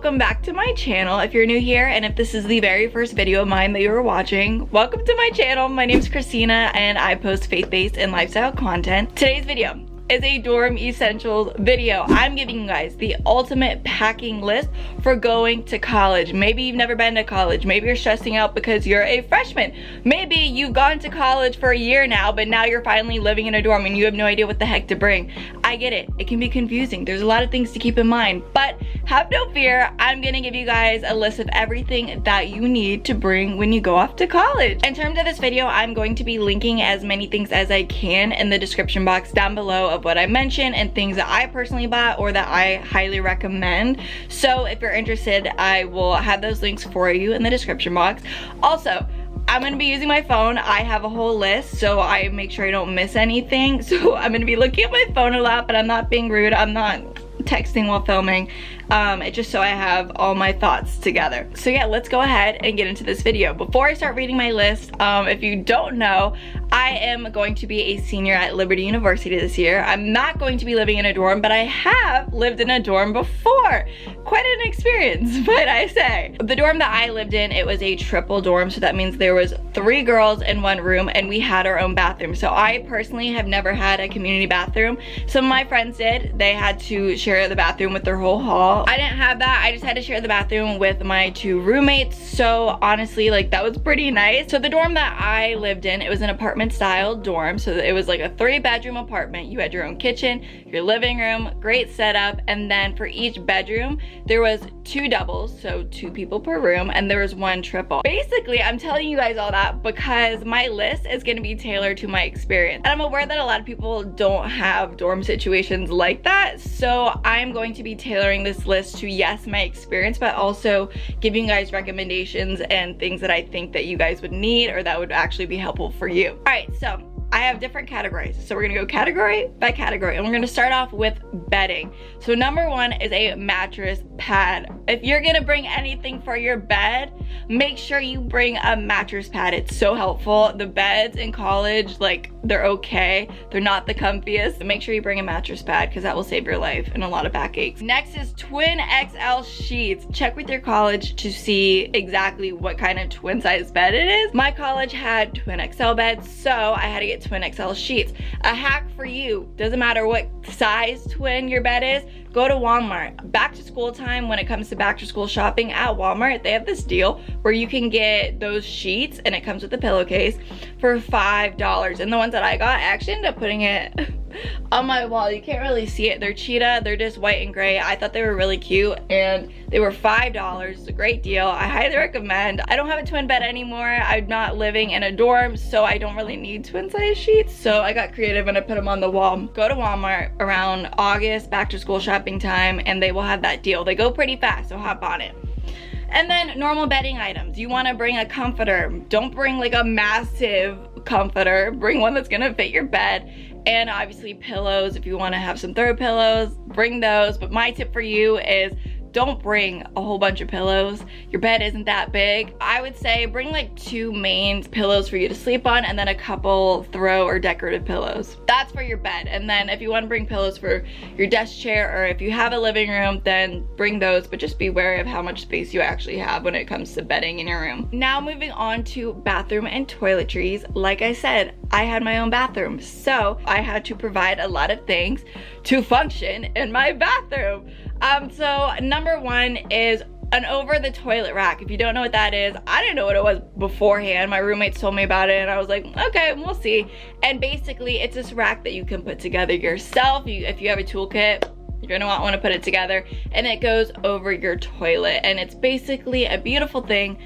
welcome back to my channel. If you're new here and if this is the very first video of mine that you are watching, welcome to my channel. My name is Christina and I post faith-based and lifestyle content. Today's video is a dorm essentials video. I'm giving you guys the ultimate packing list for going to college. Maybe you've never been to college. Maybe you're stressing out because you're a freshman. Maybe you've gone to college for a year now, but now you're finally living in a dorm and you have no idea what the heck to bring. I get it. It can be confusing. There's a lot of things to keep in mind, but have no fear. I'm gonna give you guys a list of everything that you need to bring when you go off to college. In terms of this video, I'm going to be linking as many things as I can in the description box down below of what I mentioned and things that I personally bought or that I highly recommend. So if you're interested, I will have those links for you in the description box. Also, I'm gonna be using my phone. I have a whole list, so I make sure I don't miss anything. So I'm gonna be looking at my phone a lot, but I'm not being rude. I'm not texting while filming. It's just so I have all my thoughts together. So yeah, let's go ahead and get into this video. Before I start reading my list, if you don't know, I am going to be a senior at Liberty University this year. I'm not going to be living in a dorm, but I have lived in a dorm before. Quite an experience, but I say. The dorm that I lived in, it was a triple dorm, so that means there was 3 girls in one room and we had our own bathroom. So I personally have never had a community bathroom. Some of my friends did. They had to share the bathroom with their whole hall. I didn't have that. I just had to share the bathroom with my 2 roommates. So honestly, like, that was pretty nice. So the dorm that I lived in, it was an apartment style dorm. So it was like a 3-bedroom apartment. You had your own kitchen, your living room, great setup. And then for each bedroom, there was 2 doubles, so 2 people per room, and there was 1 triple. Basically, I'm telling you guys all that because my list is gonna be tailored to my experience. And I'm aware that a lot of people don't have dorm situations like that. So I'm going to be tailoring this list to, yes, my experience, but also giving you guys recommendations and things that I think that you guys would need or that would actually be helpful for you. All right, so I have different categories. So we're gonna go category by category and we're gonna start off with bedding. So number 1 is a mattress pad. If you're gonna bring anything for your bed, make sure you bring a mattress pad. It's so helpful. The beds in college, like, they're okay. They're not the comfiest. Make sure you bring a mattress pad because that will save your life and a lot of backaches. Next is twin XL sheets. Check with your college to see exactly what kind of twin size bed it is. My college had twin XL beds, so I had to get twin XL sheets. A hack for you, doesn't matter what size twin your bed is, go to Walmart. Back to school time, when it comes to back to school shopping at Walmart, they have this deal where you can get those sheets and it comes with a pillowcase for $5. And the ones that I got, I actually ended up putting it on my wall. You can't really see it. They're cheetah, they're just white and gray. I thought they were really cute and they were $5. It's a great deal. I highly recommend. I don't have a twin bed anymore. I'm not living in a dorm, so I don't really need twin size sheets. So I got creative and I put them on the wall. Go to Walmart around August, back to school shopping time, and they will have that deal. They go pretty fast, so hop on it. And then normal bedding items. You want to bring a comforter. Don't bring like a massive comforter. Bring one that's gonna fit your bed. And obviously pillows. If you want to have some throw pillows, bring those. But my tip for you is don't bring a whole bunch of pillows. Your bed isn't that big. I would say bring like 2 main pillows for you to sleep on and then a couple throw or decorative pillows. That's for your bed. And then if you want to bring pillows for your desk chair or if you have a living room, then bring those, but just be wary of how much space you actually have when it comes to bedding in your room. Now moving on to bathroom and toiletries. Like I said, I had my own bathroom, so I had to provide a lot of things to function in my bathroom. So number 1 is an over the toilet rack. If you don't know what that is, I didn't know what it was beforehand. My roommates told me about it and I was like, okay, we'll see. And basically it's this rack that you can put together yourself. If you have a toolkit, you're gonna want to put it together, and it goes over your toilet. And it's basically a beautiful thing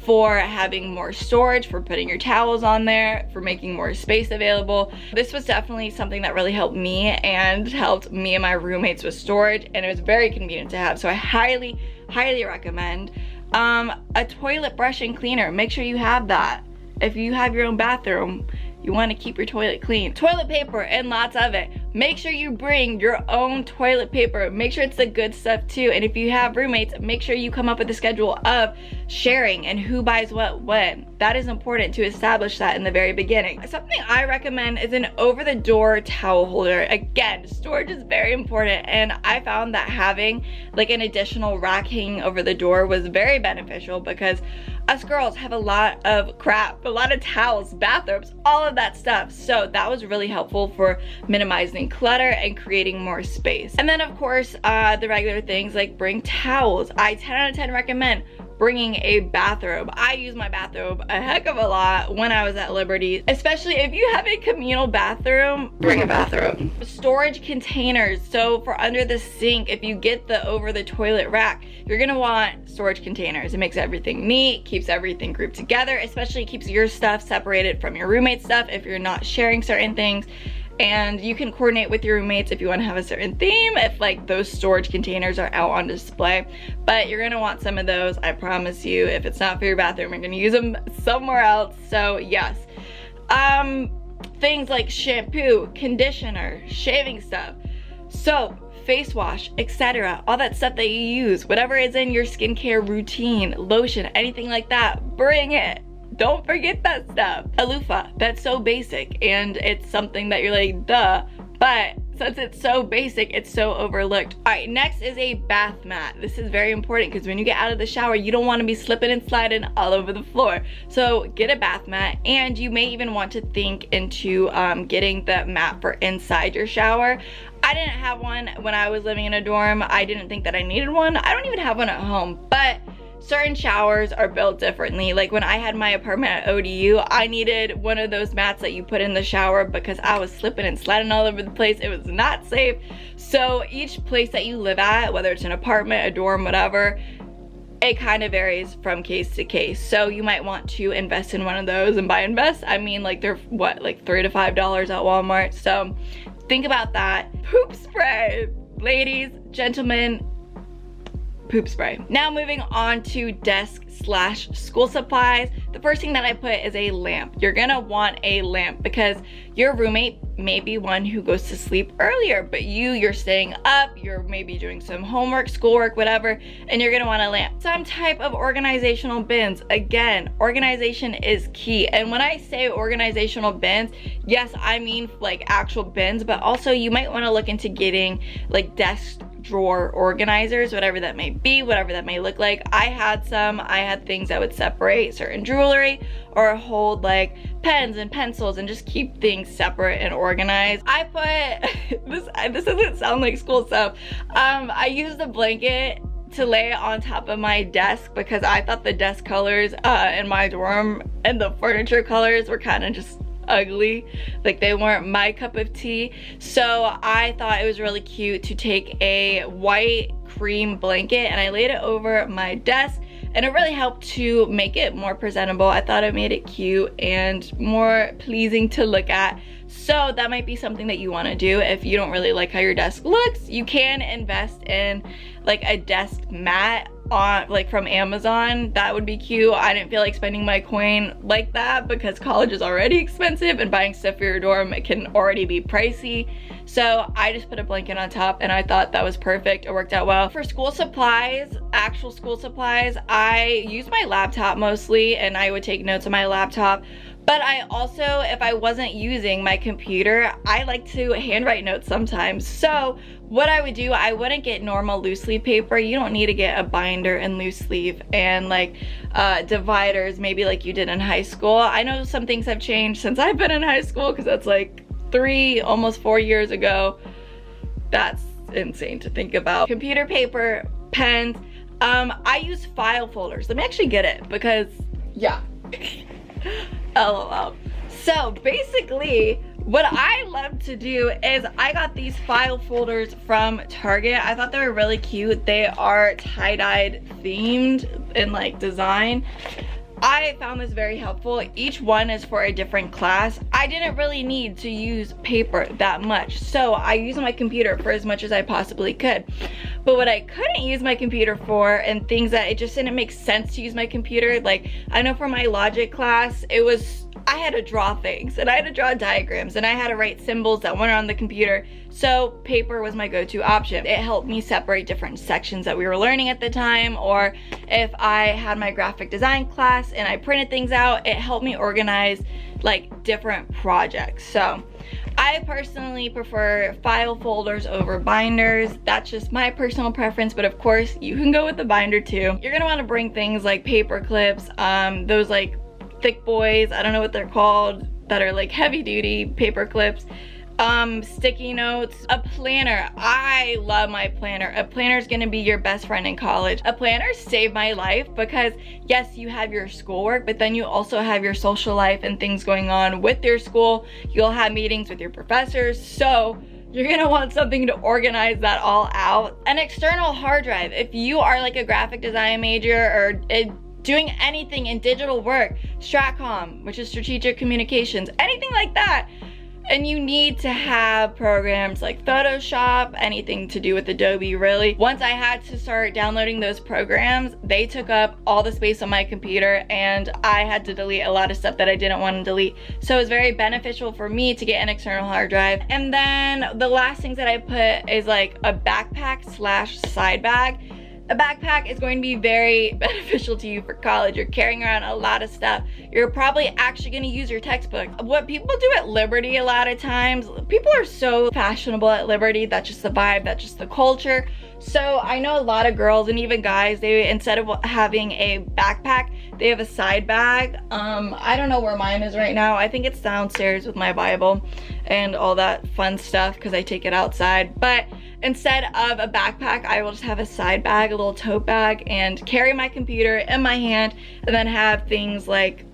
for having more storage, for putting your towels on there, for making more space available. This was definitely something that really helped me and helped me and my roommates with storage, and it was very convenient to have. So I highly, highly recommend. A toilet brush and cleaner. Make sure you have that. If you have your own bathroom, you want to keep your toilet clean. Toilet paper and lots of it. make sure you bring your own toilet paper. Make sure it's the good stuff too. And if you have roommates, make sure you come up with a schedule of sharing and who buys what when. That is important to establish that in the very beginning. Something I recommend is an over-the-door towel holder. Again, storage is very important, and I found that having like an additional rack hanging over the door was very beneficial because us girls have a lot of crap, a lot of towels, bathrobes, all of that stuff. So that was really helpful for minimizing clutter and creating more space. And then of course, the regular things like bring towels. I 10 out of 10 recommend bringing a bathrobe. I use my bathrobe a heck of a lot when I was at Liberty, especially if you have a communal bathroom, bring a bathrobe. Storage containers. So for under the sink, if you get the over the toilet rack, you're gonna want storage containers. It makes everything neat, keeps everything grouped together, especially keeps your stuff separated from your roommate's stuff if you're not sharing certain things. And you can coordinate with your roommates if you want to have a certain theme, if like those storage containers are out on display. But you're gonna want some of those, I promise you. If it's not for your bathroom, you're gonna use them somewhere else. So yes. Things like shampoo, conditioner, shaving stuff, soap, face wash, etc. All that stuff that you use, whatever is in your skincare routine, lotion, anything like that, bring it. Don't forget that stuff. A loofah, that's so basic, and it's something that you're like, duh, but since it's so basic, it's so overlooked. All right, next is a bath mat. This is very important because when you get out of the shower, you don't want to be slipping and sliding all over the floor. So get a bath mat, and you may even want to think into getting the mat for inside your shower. I didn't have one when I was living in a dorm. I didn't think that I needed one. I don't even have one at home, but certain showers are built differently. Like when I had my apartment at ODU, I needed one of those mats that you put in the shower because I was slipping and sliding all over the place. It was not safe. So each place that you live at, whether it's an apartment, a dorm, whatever, it kind of varies from case to case. So you might want to invest in one of those, and by invest, I mean like they're what, like $3 to $5 at Walmart. So think about that. Poop spray, ladies, gentlemen, poop spray. Now moving on to desk/school supplies. The first thing that I put is a lamp. You're gonna want a lamp because your roommate may be one who goes to sleep earlier, but you're staying up, you're maybe doing some homework, schoolwork, whatever, and you're gonna want a lamp. Some type of organizational bins. Again, organization is key. And when I say organizational bins, yes, I mean like actual bins, but also you might wanna look into getting like desk drawer organizers, whatever that may be, whatever that may look like. I had things that would separate certain jewelry or hold like pens and pencils and just keep things separate and organized. I put this doesn't sound like school stuff. I used a blanket to lay it on top of my desk because I thought the desk colors in my dorm and the furniture colors were kind of just ugly, like they weren't my cup of tea. So I thought it was really cute to take a white cream blanket and I laid it over my desk, and it really helped to make it more presentable. I thought it made it cute and more pleasing to look at. So that might be something that you want to do if you don't really like how your desk looks. You can invest in like a desk mat on like from Amazon. That would be cute. I didn't feel like spending my coin like that because college is already expensive and buying stuff for your dorm, it can already be pricey. So I just put a blanket on top and I thought that was perfect. It worked out well. For school supplies, actual school supplies, I use my laptop mostly and I would take notes on my laptop. But I also, if I wasn't using my computer, I like to handwrite notes sometimes. So what I would do, I wouldn't get normal loose leaf paper. You don't need to get a binder and loose leaf and like dividers, maybe like you did in high school. I know some things have changed since I've been in high school because that's like 3, almost 4 years ago. That's insane to think about. Computer paper, pens. I use file folders. Let me actually get it because, yeah. LOL. So basically what I love to do is I got these file folders from Target. I thought they were really cute. They are tie-dyed themed in like design. I found this very helpful. Each one is for a different class. I didn't really need to use paper that much, so I used my computer for as much as I possibly could. But what I couldn't use my computer for, and things that it just didn't make sense to use my computer, like I know for my logic class, I had to draw things, and I had to draw diagrams, and I had to write symbols that weren't on the computer. So paper was my go-to option. It helped me separate different sections that we were learning at the time, or if I had my graphic design class and I printed things out, it helped me organize like different projects. So I personally prefer file folders over binders. That's just my personal preference, but of course you can go with the binder too. You're gonna want to bring things like paper clips, those like thick boys, I don't know what they're called, that are like heavy duty paper clips, sticky notes, a planner. I love my planner. A planner is gonna be your best friend in college. A planner saved my life because yes, you have your schoolwork, but then you also have your social life and things going on with your school. You'll have meetings with your professors, so you're gonna want something to organize that all out. An external hard drive. If you are like a graphic design major or doing anything in digital work, Stratcom, which is strategic communications, anything like that, and you need to have programs like Photoshop, anything to do with Adobe really. Once I had to start downloading those programs, they took up all the space on my computer and I had to delete a lot of stuff that I didn't want to delete. So it was very beneficial for me to get an external hard drive. And then the last things that I put is like a backpack slash side bag. A backpack is going to be very beneficial to you for college. You're carrying around a lot of stuff. You're probably actually going to use your textbook. What people do at Liberty a lot of times, people are so fashionable at Liberty. That's just the vibe, that's just the culture. So I know a lot of girls and even guys, they, instead of having a backpack, they have a side bag. I don't know where mine is right now. I think it's downstairs with my Bible and all that fun stuff because I take it outside. But instead of a backpack, I will just have a side bag, a little tote bag, and carry my computer in my hand, and then have things like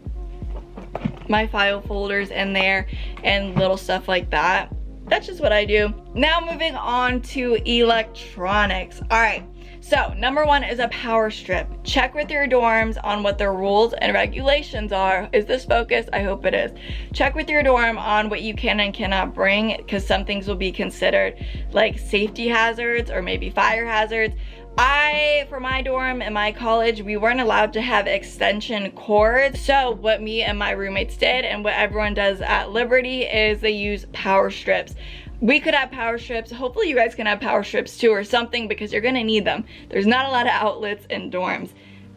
my file folders in there and little stuff like that. That's just what I do. Now moving on to electronics. All right, so number one is a power strip. Check with your dorms on what their rules and regulations are. Is this focused? I hope it is. Check with your dorm on what you can and cannot bring, because some things will be considered like safety hazards or maybe fire hazards. For my dorm in my college, we weren't allowed to have extension cords. So what me and my roommates did, and what everyone does at Liberty, is they use power strips. We could have power strips. Hopefully you guys can have power strips too or something, because you're gonna need them. There's not a lot of outlets in dorms.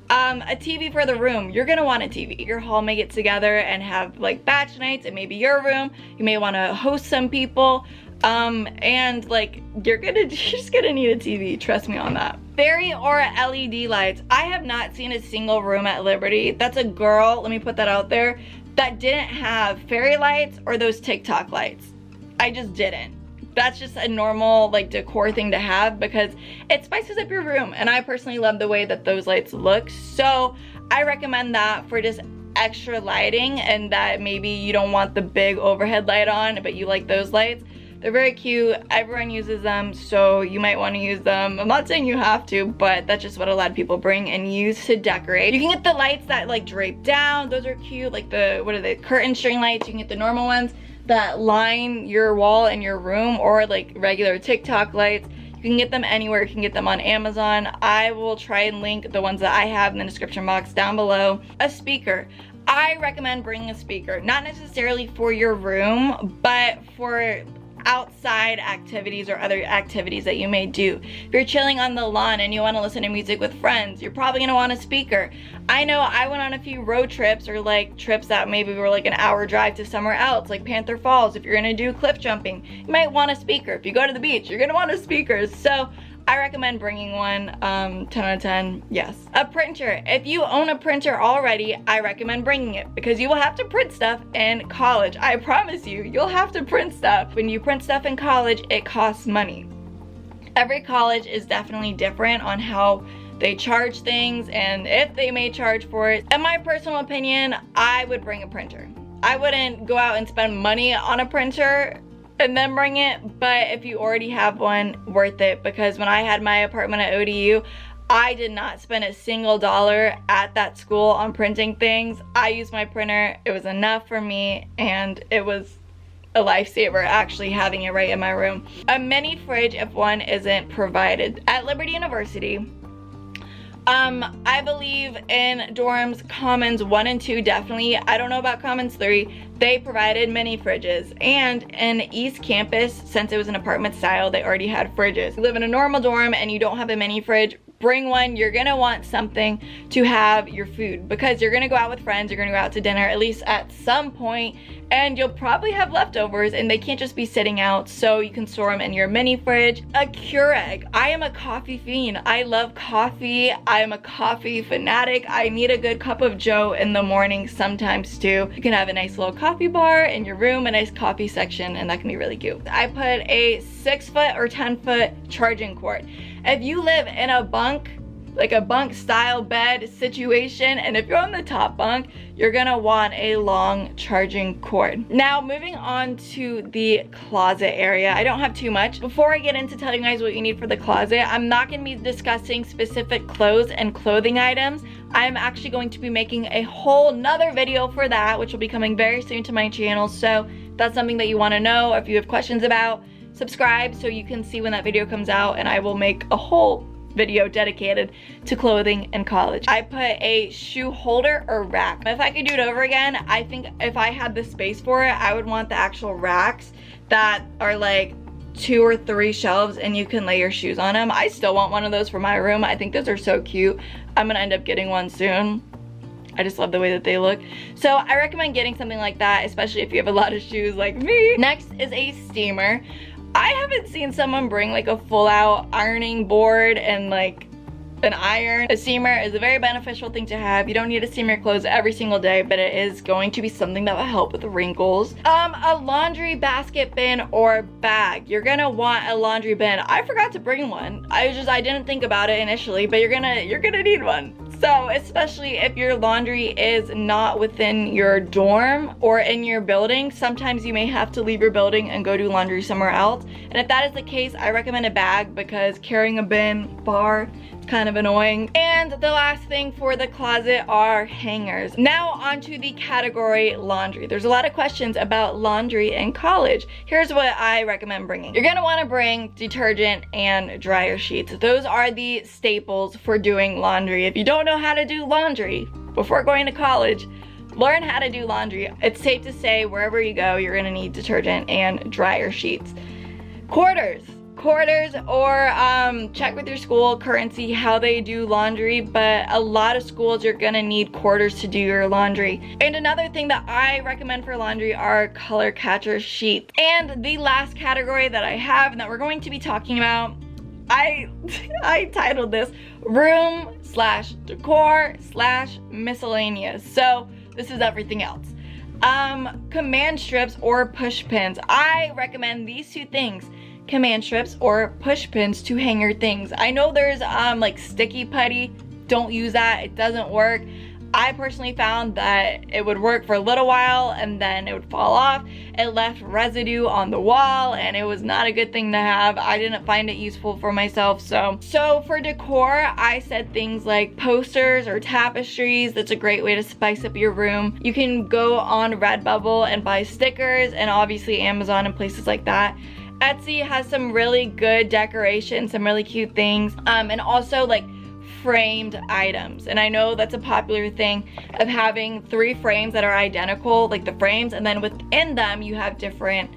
A TV for the room. You're gonna want a TV. Your hall may get together and have like batch nights, and maybe your room. You may wanna host some people. And like you're just gonna need a TV, trust me on that. Fairy or LED lights. I have not seen a single room at Liberty that's a girl, let me put that out there, that didn't have fairy lights or those TikTok lights. I just didn't. That's just a normal like decor thing to have because it spices up your room, and I personally love the way that those lights look. So I recommend that for just extra lighting, and that maybe you don't want the big overhead light on, but you like those lights. They're very cute. Everyone uses them, so you might want to use them. I'm not saying you have to, but that's just what a lot of people bring and use to decorate. You can get the lights that like drape down. Those are cute, like the, what are they, curtain string lights. You can get the normal ones that line your wall in your room, or like regular TikTok lights. You can get them anywhere. You can get them on Amazon. I will try and link the ones that I have in the description box down below. A speaker. I recommend bringing a speaker, not necessarily for your room, but for outside activities or other activities that you may do. If you're chilling on the lawn and you want to listen to music with friends, you're probably going to want a speaker. I know I went on a few road trips, or like trips that maybe were like an hour drive to somewhere else, like Panther Falls. If you're going to do cliff jumping, you might want a speaker. If you go to the beach, you're going to want a speaker. So I recommend bringing one. 10 out of 10, yes. A printer. If you own a printer already, I recommend bringing it, because you will have to print stuff in college. I promise you, you'll have to print stuff. When you print stuff in college, it costs money. Every college is definitely different on how they charge things and if they may charge for it. In my personal opinion, I would bring a printer. I wouldn't go out and spend money on a printer and then bring it, but if you already have one, worth it, because when I had my apartment at ODU, I did not spend a single dollar at that school on printing things. I used my printer, it was enough for me, and it was a lifesaver actually having it right in my room. A mini fridge if one isn't provided. At Liberty University, I believe in dorms, Commons 1 and 2 definitely. I don't know about Commons 3. They provided mini fridges. And in East Campus, since it was an apartment style, they already had fridges. If you live in a normal dorm and you don't have a mini fridge, bring one. You're gonna want something to have your food because you're gonna go out with friends, you're gonna go out to dinner at least at some point, and you'll probably have leftovers and they can't just be sitting out, so you can store them in your mini fridge. A Keurig. I am a coffee fiend. I love coffee. I am a coffee fanatic. I need a good cup of joe in the morning sometimes too. You can have a nice little coffee bar in your room, a nice coffee section, and that can be really cute. I put a 6-foot or 10-foot charging cord. If you live in a bunk, like a bunk style bed situation, and if you're on the top bunk, you're gonna want a long charging cord. Now moving on to the closet area. I don't have too much. Before I get into telling you guys what you need for the closet, I'm not gonna be discussing specific clothes and clothing items. I'm actually going to be making a whole nother video for that, which will be coming very soon to my channel. So if that's something that you wanna know, if you have questions about, subscribe so you can see when that video comes out, and I will make a whole video dedicated to clothing in college. I put a shoe holder or rack. If I could do it over again, I think if I had the space for it, I would want the actual racks that are like 2 or 3 shelves and you can lay your shoes on them. I still want one of those for my room. I think those are so cute. I'm gonna end up getting one soon. I just love the way that they look. So I recommend getting something like that, especially if you have a lot of shoes like me. Next is a steamer. I haven't seen someone bring like a full out ironing board and like an iron. A steamer is a very beneficial thing to have. You don't need to steam your clothes every single day, but it is going to be something that will help with the wrinkles. A laundry basket bin or bag. You're gonna want a laundry bin. I forgot to bring one. I didn't think about it initially, but you're gonna need one. So especially if your laundry is not within your dorm or in your building, sometimes you may have to leave your building and go do laundry somewhere else. And if that is the case, I recommend a bag because carrying a bin far is kind of annoying. And the last thing for the closet are hangers. Now onto the category laundry. There's a lot of questions about laundry in college. Here's what I recommend bringing. You're gonna wanna bring detergent and dryer sheets. Those are the staples for doing laundry. If you don't know how to do laundry before going to college, learn how to do laundry. It's safe to say wherever you go, you're gonna need detergent and dryer sheets. Quarters or check with your school currency how they do laundry, but a lot of schools you're gonna need quarters to do your laundry. And another thing that I recommend for laundry are color catcher sheets. And the last category that I have and that we're going to be talking about, I titled this room/decor/miscellaneous. So this is everything else. Command strips or push pins. I recommend these 2 things. Command strips or push pins to hang your things. I know there's like sticky putty. Don't use that. It doesn't work. I personally found that it would work for a little while and then it would fall off. It left residue on the wall and it was not a good thing to have. I didn't find it useful for myself. So for decor, I said things like posters or tapestries. That's a great way to spice up your room. You can go on Redbubble and buy stickers, and obviously Amazon and places like that. Etsy has some really good decorations, some really cute things, and also like framed items. And I know that's a popular thing of having 3 frames that are identical, like the frames, and then within them you have different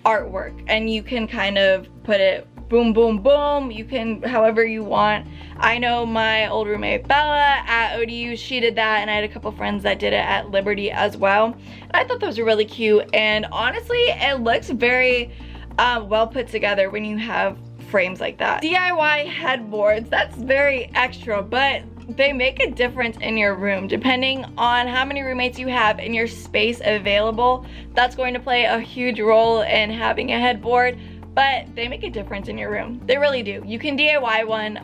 artwork, and you can kind of put it boom, boom, boom. You can however you want. I know my old roommate Bella at ODU, she did that, and I had a couple friends that did it at Liberty as well. And I thought those were really cute, and honestly, it looks very well put together when you have frames like that. DIY headboards, that's very extra, but they make a difference in your room. Depending on how many roommates you have and your space available, that's going to play a huge role in having a headboard, but they make a difference in your room. They really do. You can DIY one.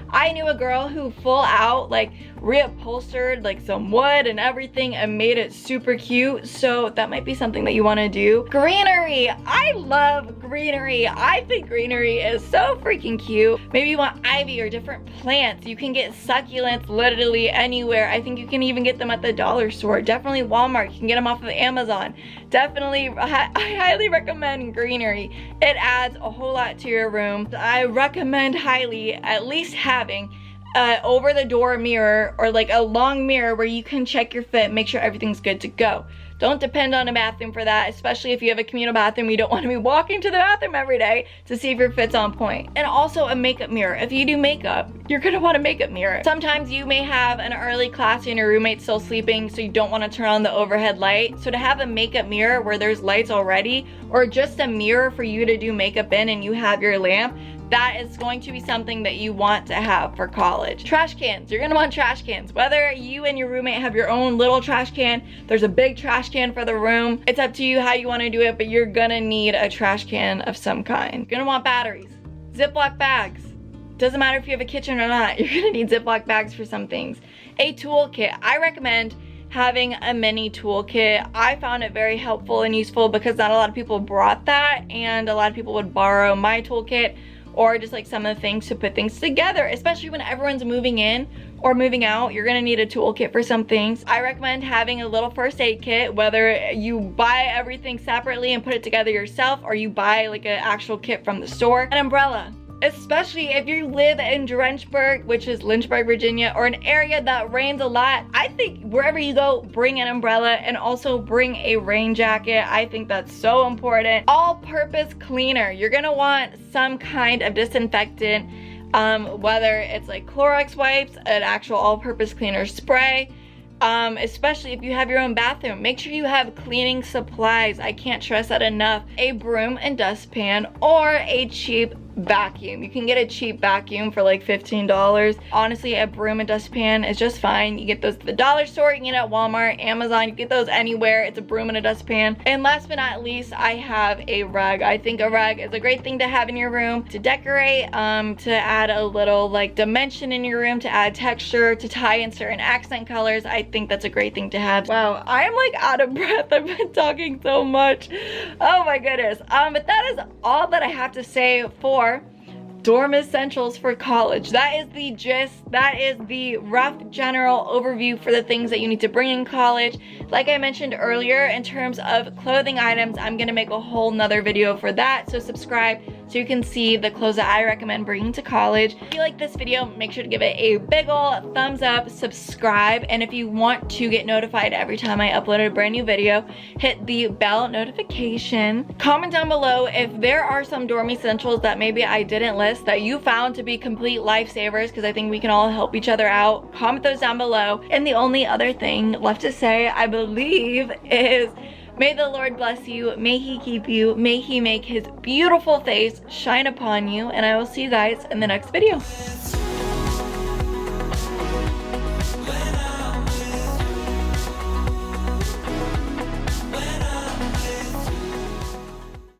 I knew a girl who full out like reupholstered like some wood and everything and made it super cute. So that might be something that you want to do. Greenery. I love greenery. I think greenery is so freaking cute. Maybe you want ivy or different plants. You can get succulents literally anywhere. I think you can even get them at the dollar store. Definitely Walmart. You can get them off of Amazon. Definitely, I highly recommend greenery. It adds a whole lot to your room. I recommend highly at least having over the door mirror, or like a long mirror where you can check your fit, make sure everything's good to go. Don't depend on a bathroom for that, especially if you have a communal bathroom. You don't want to be walking to the bathroom every day to see if your fit's on point. And also a makeup mirror. If you do makeup, you're gonna want a makeup mirror. Sometimes you may have an early class and your roommate's still sleeping, so you don't want to turn on the overhead light. So to have a makeup mirror where there's lights already, or just a mirror for you to do makeup in and you have your lamp, that is going to be something that you want to have for college. Trash cans. You're gonna want trash cans. Whether you and your roommate have your own little trash can, there's a big trash can for the room. It's up to you how you want to do it, but you're gonna need a trash can of some kind. You're gonna want batteries. Ziploc bags. Doesn't matter if you have a kitchen or not, you're gonna need Ziploc bags for some things. A toolkit. I recommend having a mini toolkit. I found it very helpful and useful because not a lot of people brought that, and a lot of people would borrow my toolkit or just like some of the things to put things together, especially when everyone's moving in or moving out. You're gonna need a toolkit for some things. I recommend having a little first aid kit, whether you buy everything separately and put it together yourself, or you buy like an actual kit from the store. An umbrella. Especially if you live in Drenchburg, which is Lynchburg, Virginia, or an area that rains a lot. I think wherever you go, bring an umbrella, and also bring a rain jacket. I think that's so important. All-purpose cleaner. You're gonna want some kind of disinfectant, whether it's like Clorox wipes, an actual all-purpose cleaner spray, especially if you have your own bathroom. Make sure you have cleaning supplies. I can't stress that enough. A broom and dustpan, or a cheap vacuum. You can get a cheap vacuum for like $15. Honestly, a broom and dustpan is just fine. You get those at the dollar store, you can get it at Walmart, Amazon, you get those anywhere. It's a broom and a dustpan. And last but not least, I have a rug. I think a rug is a great thing to have in your room to decorate, to add a little like dimension in your room, to add texture, to tie in certain accent colors. I think that's a great thing to have. Wow, I'm like out of breath. I've been talking so much. Oh my goodness. But that is all that I have to say for dorm essentials for college. That is the gist. That is the rough general overview for the things that you need to bring in college. Like I mentioned earlier, in terms of clothing items, I'm gonna make a whole nother video for that, so subscribe so you can see the clothes that I recommend bringing to college. If you like this video, make sure to give it a big ol' thumbs up, subscribe, and if you want to get notified every time I upload a brand new video, hit the bell notification. Comment down below if there are some dorm essentials that maybe I didn't list that you found to be complete lifesavers, because I think we can all help each other out. Comment those down below. And the only other thing left to say, I believe, is may the Lord bless you, may he keep you, may he make his beautiful face shine upon you, and I will see you guys in the next video.